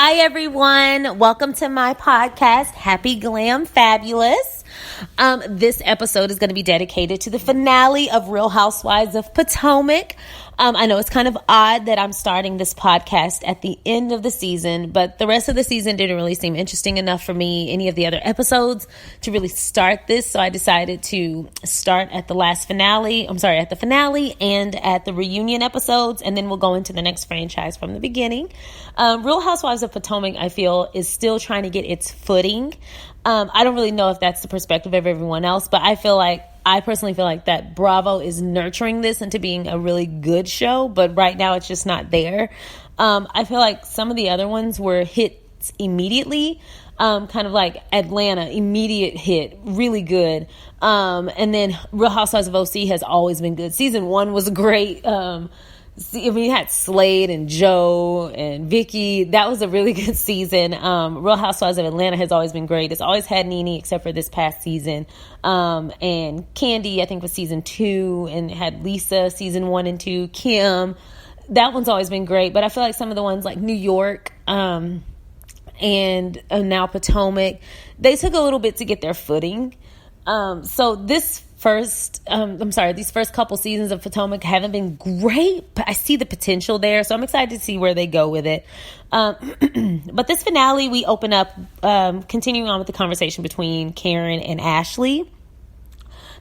Hi, everyone. Welcome to my podcast, Happy Glam Fabulous. This episode is going to be dedicated to the finale of Real Housewives of Potomac. I know it's kind of odd that I'm starting this podcast at the end of the season, but the rest of the season didn't really seem interesting enough for me, any of the other episodes, to really start this. So I decided to start at the at the finale and at the reunion episodes, and then we'll go into the next franchise from the beginning. Real Housewives of Potomac, I feel, is still trying to get its footing. I don't really know if that's the perspective of everyone else, but I personally feel like that Bravo is nurturing this into being a really good show, but right now it's just not there. I feel like some of the other ones were hits immediately, kind of like Atlanta, immediate hit, really good. And then Real Housewives of OC has always been good. Season 1 was great. You had Slade and Joe and Vicky. That was a really good season. Real Housewives of Atlanta has always been great. It's always had Nene except for this past season. And Candy, I think, was season 2, and it had Lisa season 1 and 2. Kim, that one's always been great. But I feel like some of the ones like New York, and now Potomac, they took a little bit to get their footing. So these first couple seasons of Potomac haven't been great, but I see the potential there. So I'm excited to see where they go with it. But this finale, we open up, continuing on with the conversation between Karen and Ashley.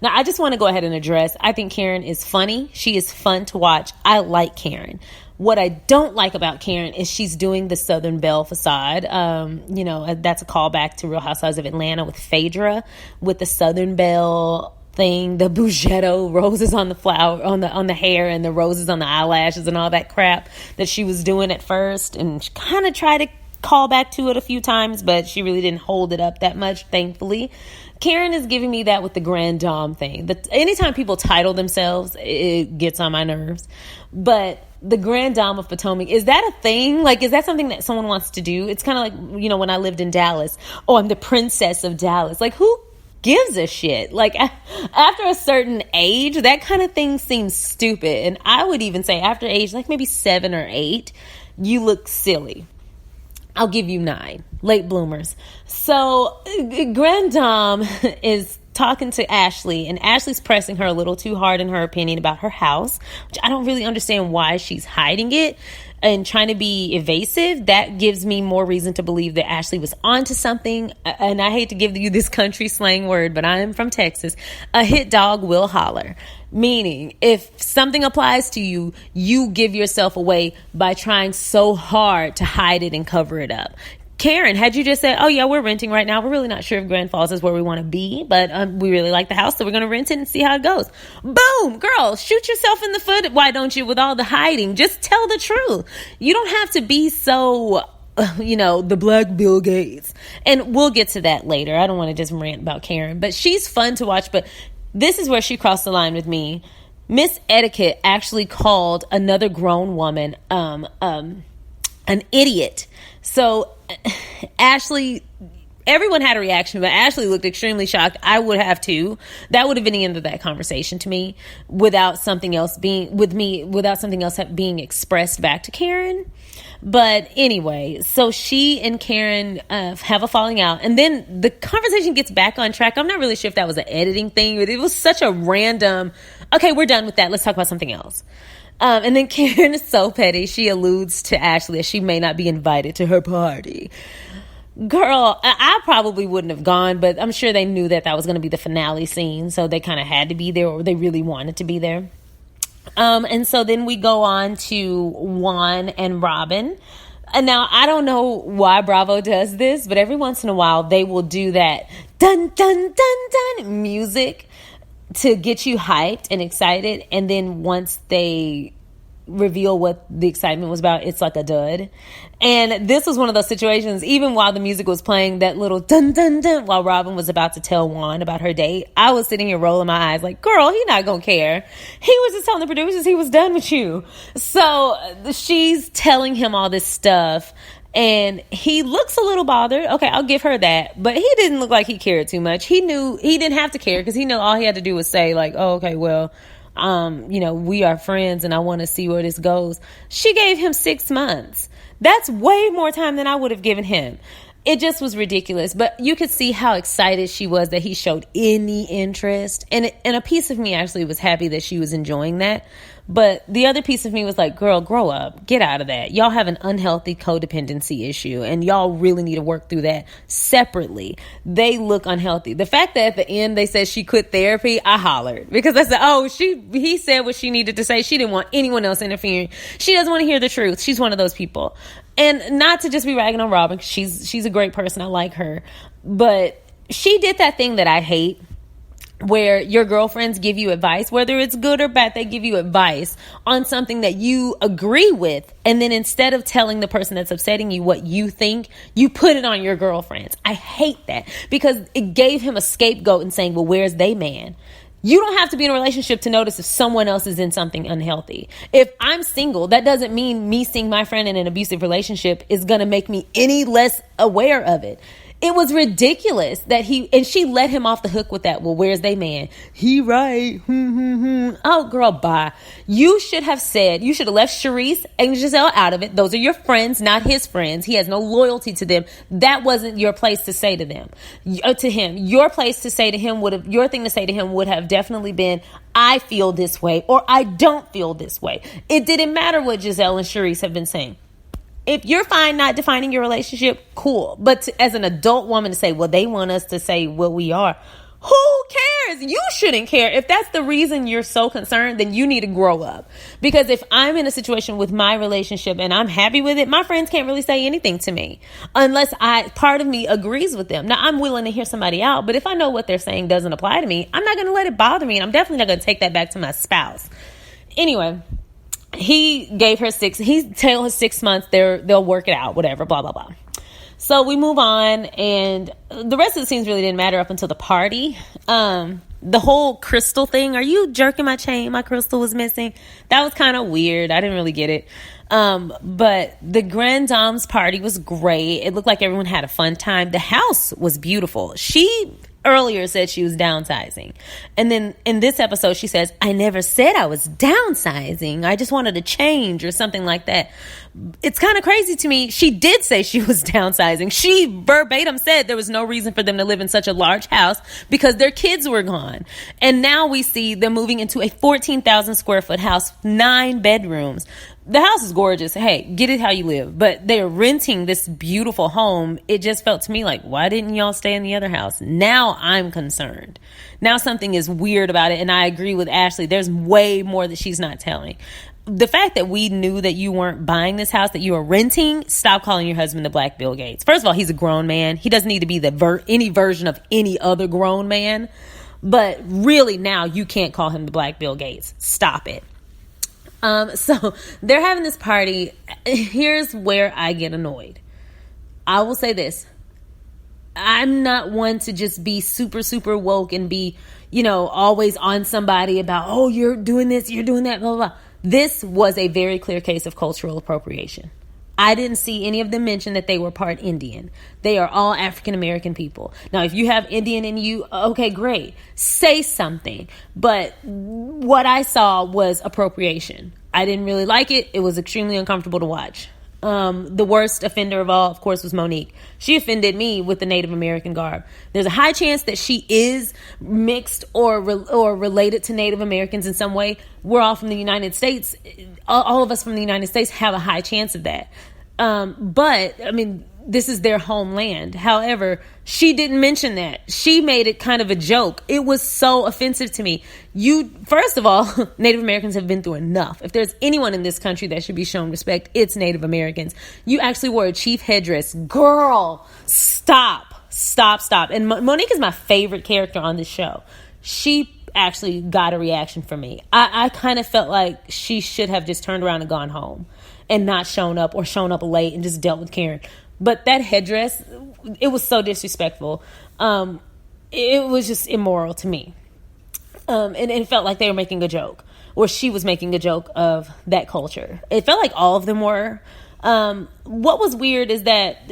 Now, I just want to go ahead and address, I think Karen is funny. She is fun to watch. I like Karen. What I don't like about Karen is she's doing the Southern Belle facade. That's a callback to Real Housewives of Atlanta with Phaedra, with the Southern Belle thing, the Bougetto roses on the flower, on the hair, and the roses on the eyelashes and all that crap that she was doing at first. And she kind of tried to call back to it a few times, but she really didn't hold it up that much, thankfully. Karen is giving me that with the Grand Dame thing. Anytime people title themselves, it gets on my nerves. But the Grand Dame of Potomac, is that a thing? Like, is that something that someone wants to do? It's kind of like, when I lived in Dallas. Oh, I'm the princess of Dallas. Like, who gives a shit? Like, after a certain age, that kind of thing seems stupid. And I would even say after age, like maybe 7 or 8, you look silly. I'll give you 9. Late bloomers. So Grand Dame is talking to Ashley, and Ashley's pressing her a little too hard in her opinion about her house, which I don't really understand why she's hiding it and trying to be evasive. That gives me more reason to believe that Ashley was onto something. And I hate to give you this country slang word, but I am from Texas. A hit dog will holler. Meaning, if something applies to you, you give yourself away by trying so hard to hide it and cover it up. Karen, had you just said, oh yeah, we're renting right now. We're really not sure if Grand Falls is where we want to be, but we really like the house, so we're going to rent it and see how it goes. Boom, girl, shoot yourself in the foot. Why don't you, with all the hiding? Just tell the truth. You don't have to be so, the Black Bill Gates. And we'll get to that later. I don't want to just rant about Karen, but she's fun to watch. But this is where she crossed the line with me. Miss Etiquette actually called another grown woman an idiot. So Ashley, everyone had a reaction, but Ashley looked extremely shocked. I would have too. That would have been the end of that conversation to me without something else being expressed back to Karen. But anyway, so she and Karen have a falling out, and then the conversation gets back on track. I'm not really sure if that was an editing thing, but it was such a random, okay, we're done with that. Let's talk about something else. And then Karen is so petty. She alludes to Ashley that she may not be invited to her party. Girl, I probably wouldn't have gone, but I'm sure they knew that was going to be the finale scene, so they kind of had to be there, or they really wanted to be there. And so then we go on to Juan and Robin. And now, I don't know why Bravo does this, but every once in a while, they will do that dun, dun, dun, dun music to get you hyped and excited. And then once they reveal what the excitement was about, it's like a dud. And this was one of those situations, even while the music was playing, that little dun dun dun while Robin was about to tell Juan about her date, I was sitting here rolling my eyes like, girl, he not gonna care. He was just telling the producers he was done with you. So she's telling him all this stuff, and he looks a little bothered. Okay, I'll give her that. But he didn't look like he cared too much. He knew he didn't have to care, because he knew all he had to do was say like, oh, okay, well, we are friends and I want to see where this goes. She gave him 6 months. That's way more time than I would have given him. It just was ridiculous. But you could see how excited she was that he showed any interest. And a piece of me actually was happy that she was enjoying that. But the other piece of me was like, girl, grow up. Get out of that. Y'all have an unhealthy codependency issue, and y'all really need to work through that separately. They look unhealthy. The fact that at the end they said she quit therapy, I hollered. Because I said, oh, he said what she needed to say. She didn't want anyone else interfering. She doesn't want to hear the truth. She's one of those people. And not to just be ragging on Robin, because she's a great person. I like her. But she did that thing that I hate, where your girlfriends give you advice, whether it's good or bad, they give you advice on something that you agree with. And then instead of telling the person that's upsetting you what you think, you put it on your girlfriends. I hate that, because it gave him a scapegoat and saying, well, where's they man? You don't have to be in a relationship to notice if someone else is in something unhealthy. If I'm single, that doesn't mean me seeing my friend in an abusive relationship is going to make me any less aware of it. It was ridiculous that she let him off the hook with that. Well, where's they man? He right. Oh, girl, bye. You should have left Sharice and Giselle out of it. Those are your friends, not his friends. He has no loyalty to them. That wasn't your place to say to them, to him. Your place to say to him your thing to say to him would have definitely been, I feel this way, or I don't feel this way. It didn't matter what Giselle and Sharice have been saying. If you're fine not defining your relationship, cool. But as an adult woman to say, well, they want us to say what we are. Who cares? You shouldn't care. If that's the reason you're so concerned, then you need to grow up. Because if I'm in a situation with my relationship and I'm happy with it, my friends can't really say anything to me unless part of me agrees with them. Now, I'm willing to hear somebody out, but if I know what they're saying doesn't apply to me, I'm not going to let it bother me. And I'm definitely not going to take that back to my spouse. Anyway, he gave her he's telling her 6 months, they'll work it out, whatever, blah, blah, blah. So we move on, and the rest of the scenes really didn't matter up until the party. The whole crystal thing, are you jerking my chain? My crystal was missing. That was kind of weird. I didn't really get it. But the Grand Dame's party was great. It looked like everyone had a fun time. The house was beautiful. She earlier said she was downsizing. And then in this episode, she says, I never said I was downsizing. I just wanted to change or something like that. It's kind of crazy to me. She did say she was downsizing. She verbatim said there was no reason for them to live in such a large house because their kids were gone. And now we see them moving into a 14,000 square foot house, 9 bedrooms. The house is gorgeous. Hey, get it how you live. But they're renting this beautiful home. It just felt to me like, why didn't y'all stay in the other house? Now I'm concerned. Now something is weird about it. And I agree with Ashley. There's way more that she's not telling. The fact that we knew that you weren't buying this house, that you were renting, stop calling your husband the Black Bill Gates. First of all, he's a grown man. He doesn't need to be any version of any other grown man. But really now you can't call him the Black Bill Gates. Stop it. So they're having this party. Here's where I get annoyed. I will say this. I'm not one to just be super, super woke and be, always on somebody about, oh, you're doing this, you're doing that, blah, blah, blah. This was a very clear case of cultural appropriation. I didn't see any of them mention that they were part Indian. They are all African American people. Now, if you have Indian in you, okay, great. Say something. But what I saw was appropriation. I didn't really like it. It was extremely uncomfortable to watch. The worst offender of all, of course, was Monique. She offended me with the Native American garb. There's a high chance that she is mixed or related to Native Americans in some way. We're all from the United States. All of us from the United States have a high chance of that. But, this is their homeland. However, she didn't mention that. She made it kind of a joke. It was so offensive to me. First of all, Native Americans have been through enough. If there's anyone in this country that should be shown respect, it's Native Americans. You actually wore a chief headdress. Girl, stop. And Monique is my favorite character on this show. She actually got a reaction from me. I kind of felt like she should have just turned around and gone home and not shown up or shown up late and just dealt with Karen. But that headdress, it was so disrespectful. It was just immoral to me. And it felt like they were making a joke, or she was making a joke of that culture. It felt like all of them were. What was weird is that,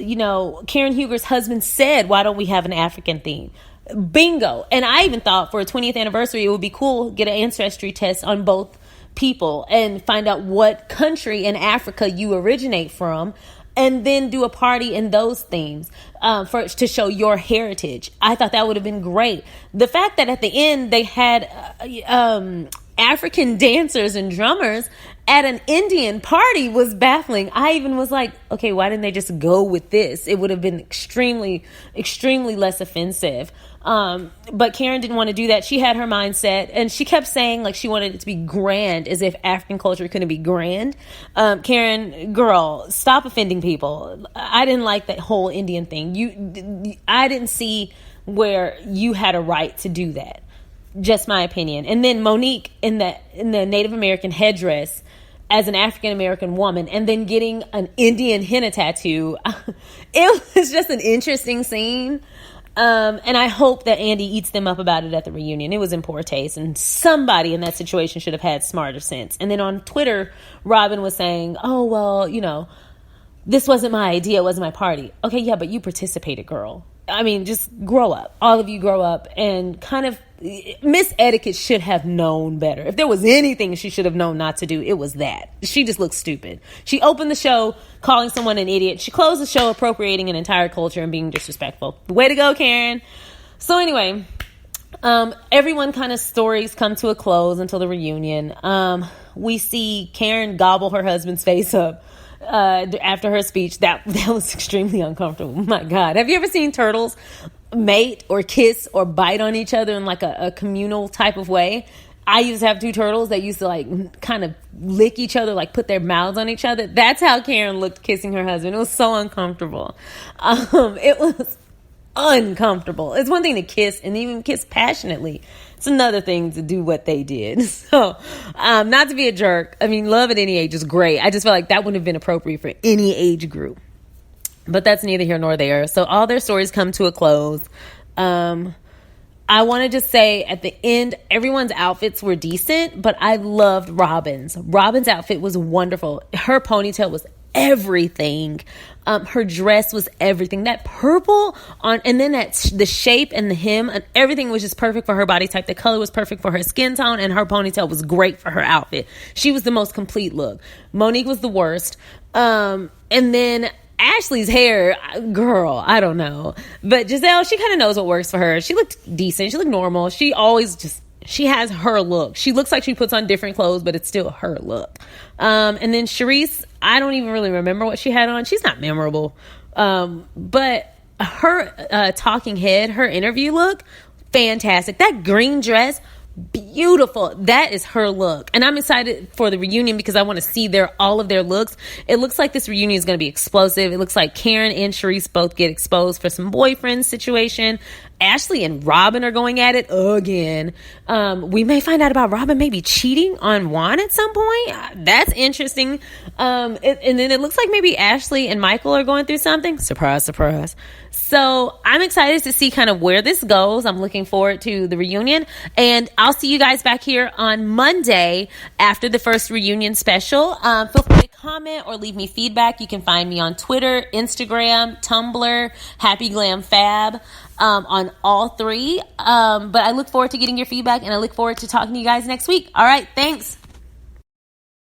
Karen Huger's husband said, why don't we have an African theme? Bingo. And I even thought for a 20th anniversary, it would be cool to get an ancestry test on both people and find out what country in Africa you originate from. and then do a party in those themes to show your heritage. I thought that would have been great. The fact that at the end they had African dancers and drummers at an Indian party was baffling. I even was like, okay, why didn't they just go with this? It would have been extremely, extremely less offensive. But Karen didn't want to do that. She had her mindset, and she kept saying like she wanted it to be grand, as if African culture couldn't be grand. Karen, girl, stop offending people. I didn't like that whole Indian thing. I didn't see where you had a right to do that. Just my opinion. And then Monique in the Native American headdress as an African American woman, and then getting an Indian henna tattoo. It was just an interesting scene. And I hope that Andy eats them up about it at the reunion. It was in poor taste, and somebody in that situation should have had smarter sense. And then on Twitter, Robin was saying, oh, well, this wasn't my idea. It wasn't my party. Okay, yeah, but you participated, girl. I mean, just grow up. All of you grow up, and kind of Miss Etiquette should have known better. If there was anything she should have known not to do, it was that. She just looked stupid. She opened the show calling someone an idiot. She closed the show appropriating an entire culture and being disrespectful. Way to go, Karen. So anyway, everyone kind of stories come to a close until the reunion. We see Karen gobble her husband's face up after her speech. That was extremely uncomfortable. My God. Have you ever seen turtles mate or kiss or bite on each other in like a communal type of way? I used to have two turtles that used to like kind of lick each other, like put their mouths on each other. That's how Karen looked kissing her husband. It was so uncomfortable. It was uncomfortable. It's one thing to kiss and even kiss passionately. It's another thing to do what they did. So, not to be a jerk. I mean, love at any age is great. I just felt like that wouldn't have been appropriate for any age group. But that's neither here nor there. So all their stories come to a close. I want to just say at the end, everyone's outfits were decent, but I loved Robin's. Robin's outfit was wonderful. Her ponytail was everything. Her dress was everything. That purple and then the shape and the hem and everything was just perfect for her body type. The color was perfect for her skin tone, and her ponytail was great for her outfit. She was the most complete look. Monique was the worst. And then Ashley's hair, girl, I don't know. But Giselle, she kind of knows what works for her. She looked decent. She looked normal. She has her look. She looks like she puts on different clothes, but it's still her look. And then Charisse, I don't even really remember what she had on. She's not memorable. But her talking head, her interview look, fantastic. That green dress, beautiful. That is her look. And I'm excited for the reunion because I want to see all of their looks. It looks like this reunion is going to be explosive. It looks like Karen and Charisse both get exposed for some boyfriend situation. Ashley and Robin are going at it again. We may find out about Robin maybe cheating on Juan at some point. That's interesting. And then it looks like maybe Ashley and Michael are going through something. Surprise, surprise. So I'm excited to see kind of where this goes. I'm looking forward to the reunion. And I'll see you guys back here on Monday after the first reunion special. Feel free to comment or leave me feedback. You can find me on Twitter, Instagram, Tumblr, Happy Glam Fab. On all three. But I look forward to getting your feedback, and I look forward to talking to you guys next week. All right. Thanks.